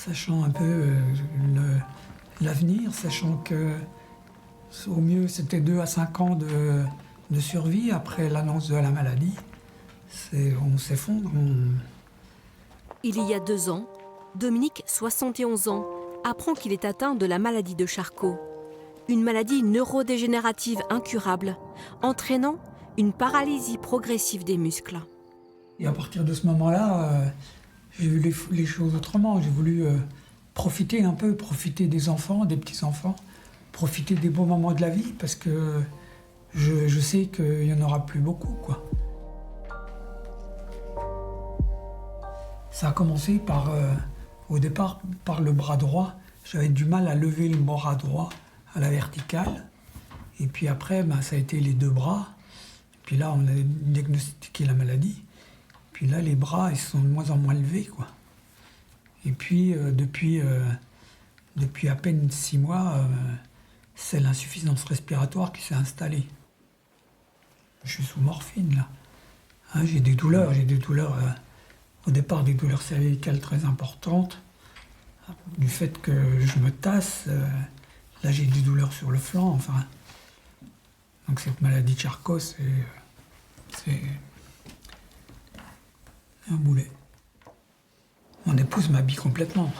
sachant un peu l'avenir, sachant que au mieux c'était 2 à 5 ans de survie après l'annonce de la maladie. On s'effondre. Il y a 2 ans, Dominique, 71 ans, apprend qu'il est atteint de la maladie de Charcot. Une maladie neurodégénérative incurable, entraînant une paralysie progressive des muscles. Et à partir de ce moment-là, j'ai vu les choses autrement. J'ai voulu profiter un peu, profiter des enfants, des petits-enfants, profiter des beaux moments de la vie, parce que je sais qu'il n'y en aura plus beaucoup, quoi. Ça a commencé au départ par le bras droit. J'avais du mal à lever le bras droit à la verticale. Et puis après, ça a été les 2 bras. Puis là, on a diagnostiqué la maladie. Puis là, les bras, ils sont de moins en moins levés, quoi. Et puis, depuis à peine 6 mois, c'est l'insuffisance respiratoire qui s'est installée. Je suis sous morphine, là. Hein, j'ai des douleurs. Au départ, des douleurs cervicales très importantes. Du fait que je me tasse, là, j'ai des douleurs sur le flanc, enfin. Donc cette maladie de Charcot, c'est un boulet. Mon épouse m'habille complètement.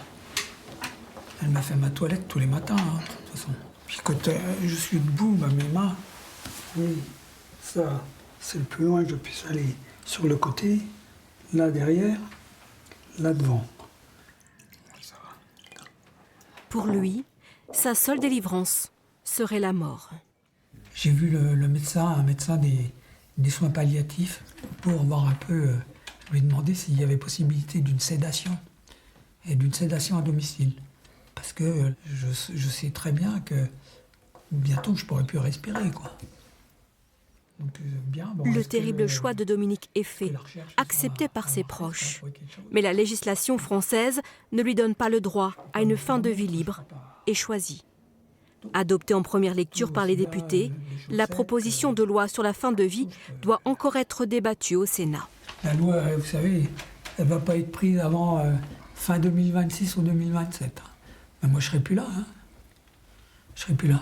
Elle m'a fait ma toilette tous les matins, hein, de toute façon. Puis quand je suis debout, mes mains, oui, ça, c'est le plus loin que je puisse aller. Sur le côté, là derrière, là devant. Ça va. Pour lui, sa seule délivrance serait la mort. J'ai vu le médecin, un médecin des soins palliatifs, pour voir un peu, lui demander s'il y avait possibilité d'une sédation, et d'une sédation à domicile. Parce que je sais très bien que bientôt je ne pourrai plus respirer, quoi. Donc, le terrible choix de Dominique est fait, accepté par ses proches. Mais la législation française ne lui donne pas le droit à une fin de vie libre et choisie. Adoptée en première lecture par les députés, la proposition de loi sur la fin de vie doit encore être débattue au Sénat. La loi, vous savez, elle ne va pas être prise avant fin 2026 ou 2027. Mais moi, je ne serai plus là. Hein. Je ne serai plus là.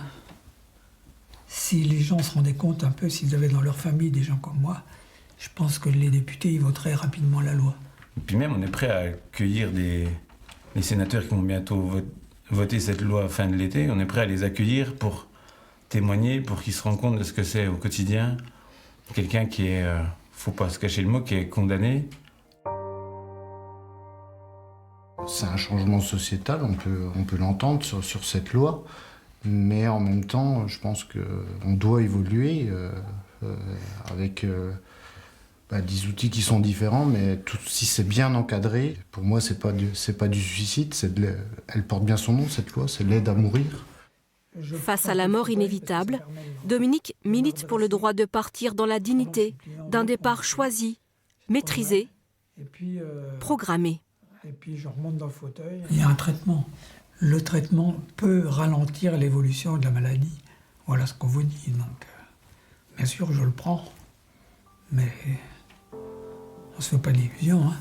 Si les gens se rendaient compte un peu, s'ils avaient dans leur famille des gens comme moi, je pense que les députés ils voteraient rapidement la loi. Et puis même, on est prêt à accueillir les sénateurs qui vont bientôt voter cette loi fin de l'été. On est prêt à les accueillir pour témoigner, pour qu'ils se rendent compte de ce que c'est au quotidien. Quelqu'un qui est, faut pas se cacher le mot, qui est condamné. C'est un changement sociétal, on peut l'entendre sur cette loi. Mais en même temps, je pense qu'on doit évoluer avec des outils qui sont différents, mais si c'est bien encadré, pour moi, c'est pas du suicide, elle porte bien son nom, cette loi, c'est l'aide à mourir. Face à la mort inévitable, Dominique milite pour le droit de partir dans la dignité d'un départ choisi, maîtrisé, programmé. Et puis je remonte dans le fauteuil. Il y a un traitement. Le traitement peut ralentir l'évolution de la maladie. Voilà ce qu'on vous dit. Donc, bien sûr, je le prends. Mais on ne se fait pas d'illusions. Hein.